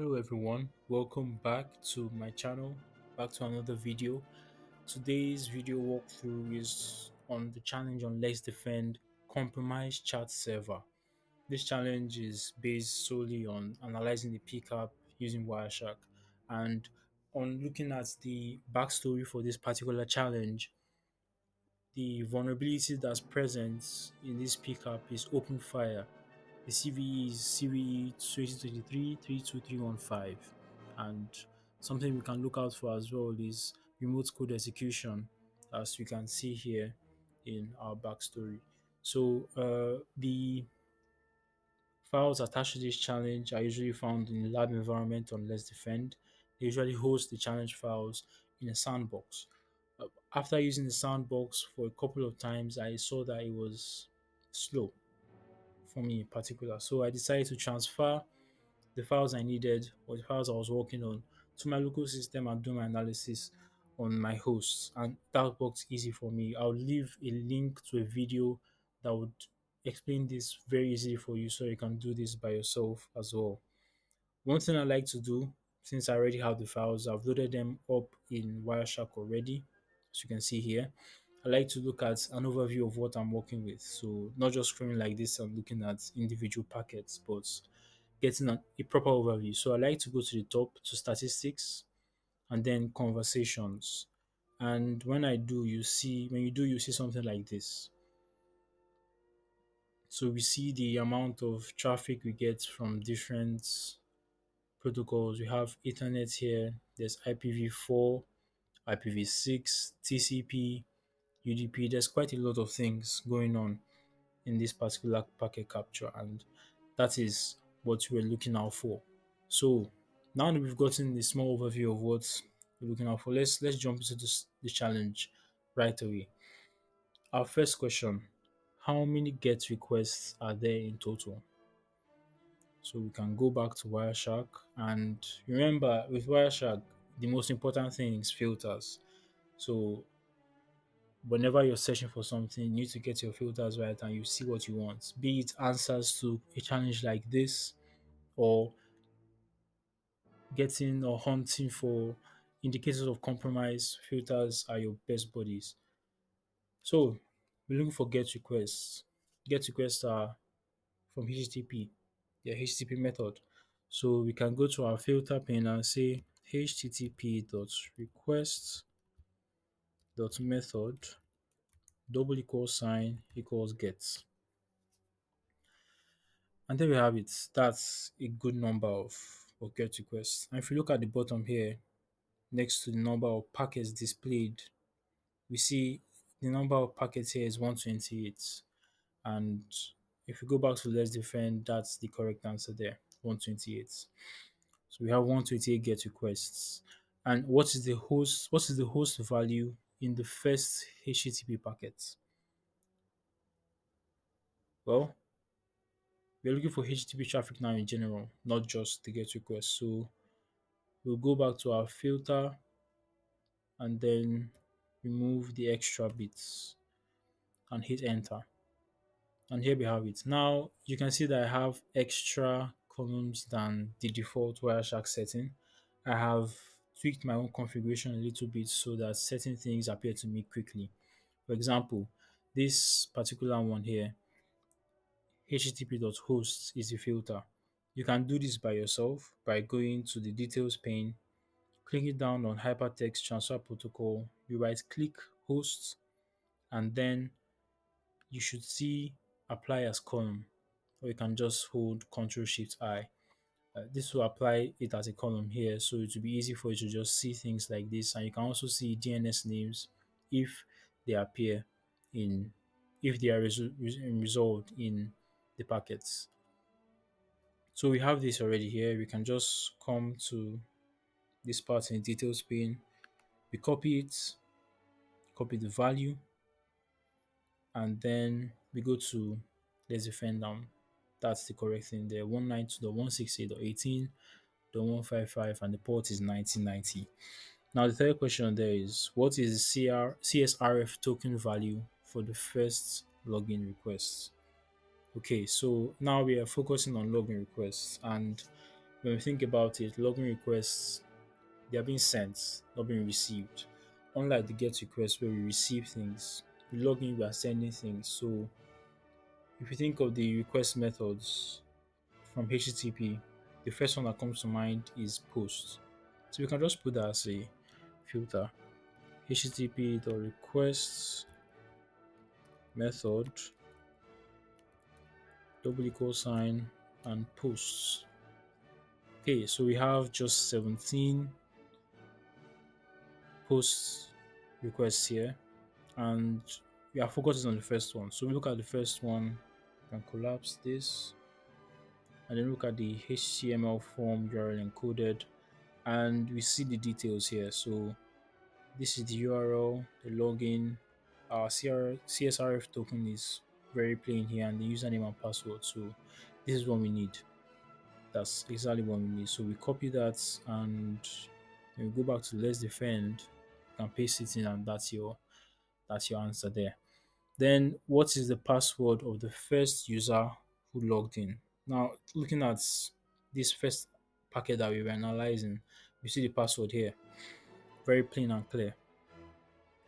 Hello everyone, welcome back to my channel, back to another video. Today's video walkthrough is on the challenge on Let's Defend Compromise Chat Server. This challenge is based solely on analyzing the PCAP using Wireshark and on looking at the backstory for this particular challenge. The vulnerability that's present in this PCAP is open fire. The CVE is CVE 2023-32315, and something we can look out for as well is remote code execution, as we can see here in our backstory. So the files attached to this challenge are usually found in the lab environment on Let's Defend. They usually host the challenge files in a sandbox. After using the sandbox for a couple of times, I saw that it was slow for me in particular. So I decided to transfer the files I needed or the files I was working on to my local system and do my analysis on my hosts. And that worked easy for me. I'll leave a link to a video that would explain this very easily for you so you can do this by yourself as well. One thing I like to do, since I already have the files, I've loaded them up in Wireshark already, as you can see here. I like to look at an overview of what I'm working with. So not just scrolling like this and looking at individual packets, but getting a proper overview. So I like to go to the top to statistics and then conversations. And when I do, you see something like this. So we see the amount of traffic we get from different protocols. We have Ethernet here, there's IPv4, IPv6, TCP, UDP. There's quite a lot of things going on in this particular packet capture, and that is what we're looking out for. So now that we've gotten a small overview of what we're looking out for, let's jump into the challenge right away. Our first question: how many GET requests are there in total? So we can go back to Wireshark, and remember with Wireshark, the most important thing is filters. So whenever you're searching for something, you need to get your filters right and you see what you want. Be it answers to a challenge like this, or getting or hunting for indicators of compromise, filters are your best buddies. So we're looking for get requests. Get requests are from HTTP, the HTTP method. So we can go to our filter pane and say http dot request dot method double equal sign equals get. And there we have it. That's a good number of get requests. And if you look at the bottom here, next to the number of packets displayed, we see the number of packets here is 128. And if we go back to Let's Defend, that's the correct answer there, 128. So we have 128 get requests. And what is the host value in the first HTTP packet? Well, we're looking for HTTP traffic now in general, not just the get request. So we'll go back to our filter and then remove the extra bits and hit enter. And here we have it. Now you can see that I have extra columns than the default Wireshark setting. I have tweaked my own configuration a little bit so that certain things appear to me quickly. For example, this particular one here, http.hosts is the filter. You can do this by yourself by going to the details pane, clicking down on hypertext transfer protocol, you right click hosts, and then you should see apply as column, or you can just hold Ctrl Shift I. This will apply it as a column here, so it will be easy for you to just see things like this. And you can also see DNS names if they appear in, if they are resolved in the packets. So we have this already here. We can just come to this part in the details pane. We copy it, copy the value, and then we go to let's defend them. That's the correct thing there. 192.168.18.155 and the port is 1990. Now the third question there is what is the CSRF token value for the first login request? Okay, so now we are focusing on login requests, and when we think about it, login requests, they are being sent, not being received. Unlike the get request where we receive things, we log in, we are sending things. So if you think of the request methods from HTTP, the first one that comes to mind is post. So we can just put that as a filter. HTTP the request method double equal sign and posts. Okay, so we have just 17 post requests here, and we are focusing on the first one. So we look at the first one, and collapse this, and then look at the HTML form URL encoded, and we see the details here. So this is the URL, the login, our CSRF token is very plain here, and the username and password. So this is what we need. That's exactly what we need. So we copy that, and when we go back to Let's Defend, you can paste it in, and that's your answer there. Then what is the password of the first user who logged in? Now looking at this first packet that we were analyzing, we see the password here, very plain and clear.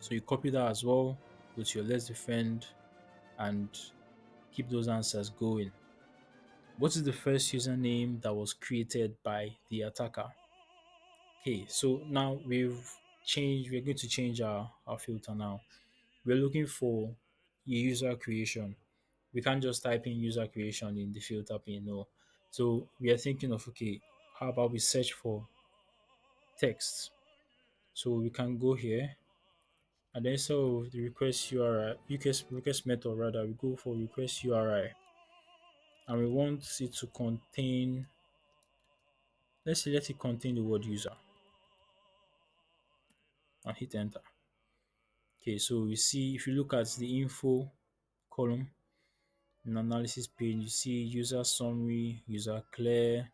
So you copy that as well, go to your Let's Defend, and keep those answers going. What is the first username that was created by the attacker? Okay, so now we're going to change our filter now. We're looking for a user creation. We can't just type in user creation in the filter pane, no. So we are thinking of, okay, how about we search for text? So we can go here, and then so the request URI, request method rather, we go for request URI, and we want it to contain, let's say let it contain the word user, and hit enter. Okay, so we see, if you look at the info column in analysis page, you see user summary, user clear.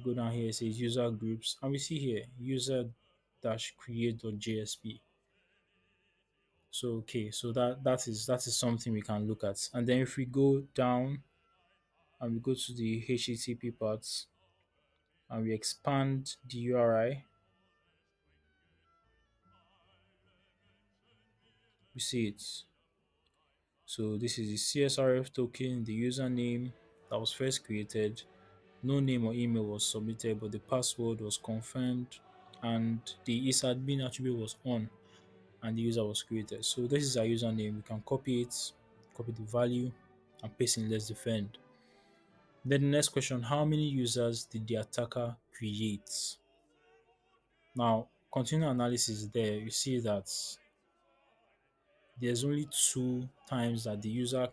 Go down here, it says user groups, and we see here user dash create.jsp. So okay, so that is something we can look at. And then if we go down and we go to the HTTP parts and we expand the URI, we see it. So this is the CSRF token, the username that was first created. No name or email was submitted, but the password was confirmed, and the isadmin attribute was on, and the user was created. So this is our username. We can copy it, copy the value, and paste in Let's Defend. Then the next question: how many users did the attacker create? Now, continue analysis there. You see that there's only two times that the user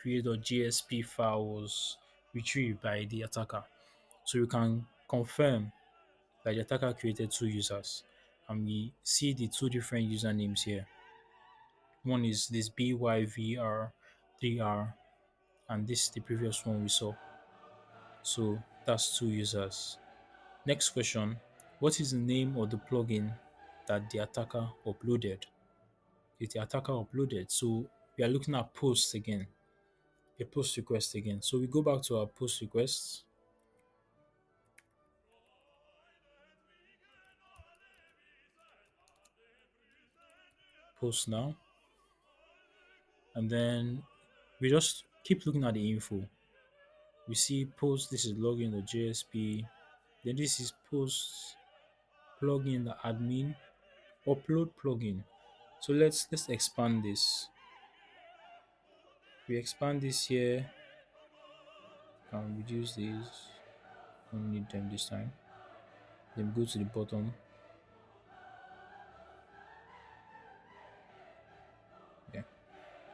create.jsp file was retrieved by the attacker. So you can confirm that the attacker created two users. And we see the two different usernames here. One is this BYVR3R, and this is the previous one we saw. So that's two users. Next question: what is the name of the plugin that the attacker uploaded? Is the attacker uploaded? So we are looking at posts again, a post request again. So we go back to our post requests, post now, and then we just keep looking at the info. We see post, this is login the JSP, then this is post plugin the admin, upload plugin. So let's expand this. We expand this here and reduce these. Don't need them this time. Then go to the bottom. Yeah,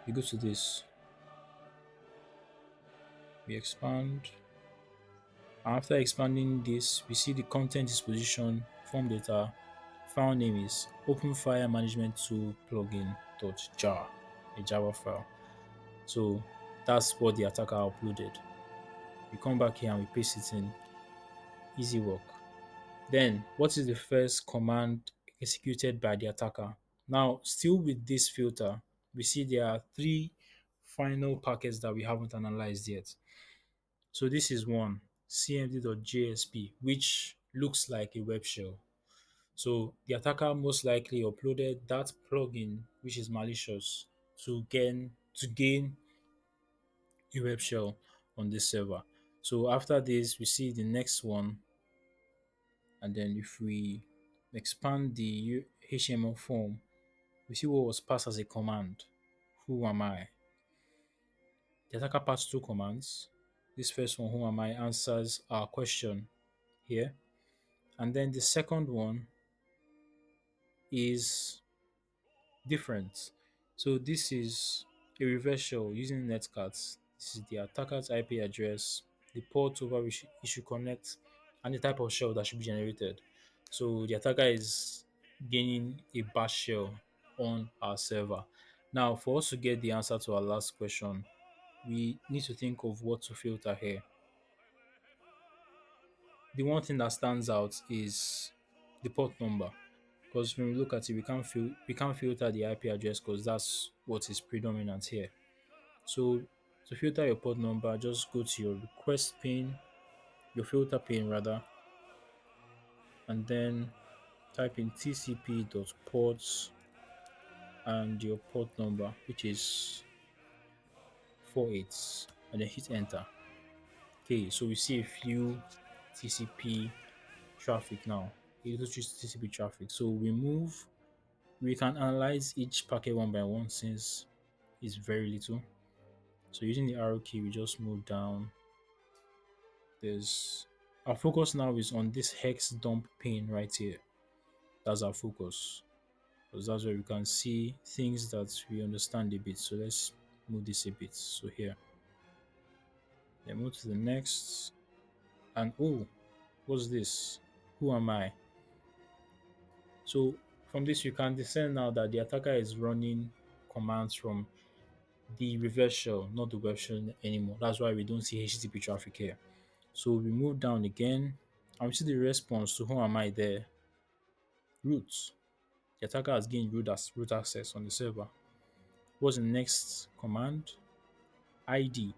we go to this. We expand. After expanding this, we see the content disposition, form data, file name is Open File Management Tool plugin.jar, a Java file. So that's what the attacker uploaded. We come back here and we paste it in. Easy work. Then, what is the first command executed by the attacker? Now, still with this filter, we see there are three final packets that we haven't analyzed yet. So this is one. cmd.jsp, which looks like a web shell. So the attacker most likely uploaded that plugin, which is malicious, to gain a web shell on this server. So after this, we see the next one, and then if we expand the HTML form, we see what was passed as a command. Who am I? The attacker passed two commands. This first one, who am I, answers our question here. And then the second one is different. So this is a reverse shell using netcards. This is the attacker's IP address, the port over which it should connect, and the type of shell that should be generated. So the attacker is gaining a bash shell on our server. Now, for us to get the answer to our last question, we need to think of what to filter here. The one thing that stands out is the port number, because when we look at it, we can't filter the IP address because that's what is predominant here. So to filter your port number, just go to your request pane, your filter pane rather, and then type in tcp.ports and your port number, which is 48, and then hit enter. Okay, so we see a few TCP traffic now. It will choose TCP traffic. So we can analyze each packet one by one since it's very little. So using the arrow key, we just move down. There's Our focus now is on this hex dump pane right here. That's our focus, because that's where we can see things that we understand a bit. So let's move this a bit. So here, then move to the next, and oh, what's this? Who am I? So from this, you can discern now that the attacker is running commands from the reverse shell, not the web shell anymore. That's why we don't see HTTP traffic here. So we move down again, and we see the response to who am I there. Root. The attacker has gained root access on the server. What's the next command? ID.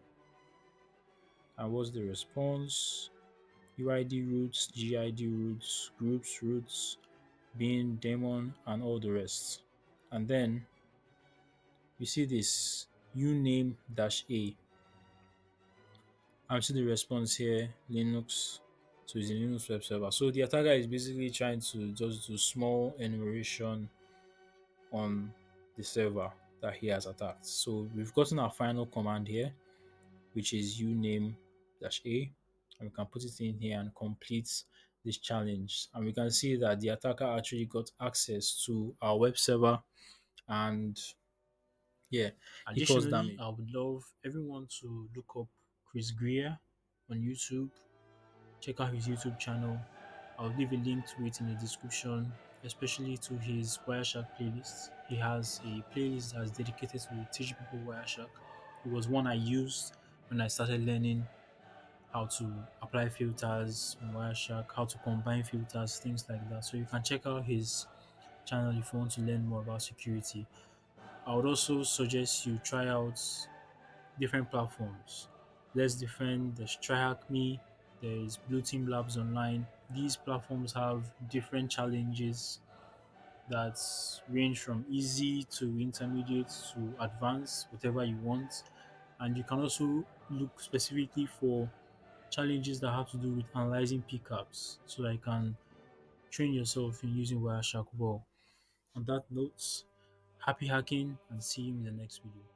And what's the response? UID roots, GID roots, groups roots, bin, daemon, and all the rest. And then we see this uname -a. And see the response here, Linux. So it's a Linux web server. So the attacker is basically trying to just do small enumeration on the server that he has attacked. So we've gotten our final command here, which is uname -a, and we can put it in here and complete this challenge. And we can see that the attacker actually got access to our web server, and yeah, he caused damage. I would love everyone to look up Chris Greer on YouTube. Check out his YouTube channel. I'll leave a link to it in the description, especially to his Wireshark playlist. He has a playlist that's dedicated to teach people Wireshark. It was one I used when I started learning how to apply filters in Wireshark, how to combine filters, things like that. So you can check out his channel if you want to learn more about security. I would also suggest you try out different platforms. Let's Defend, there's TryHackMe, there is Blue Team Labs Online. These platforms have different challenges that range from easy to intermediate to advanced, whatever you want. And you can also look specifically for challenges that have to do with analyzing PCAPs so that you can train yourself in using Wireshark well. On that note, happy hacking and see you in the next video.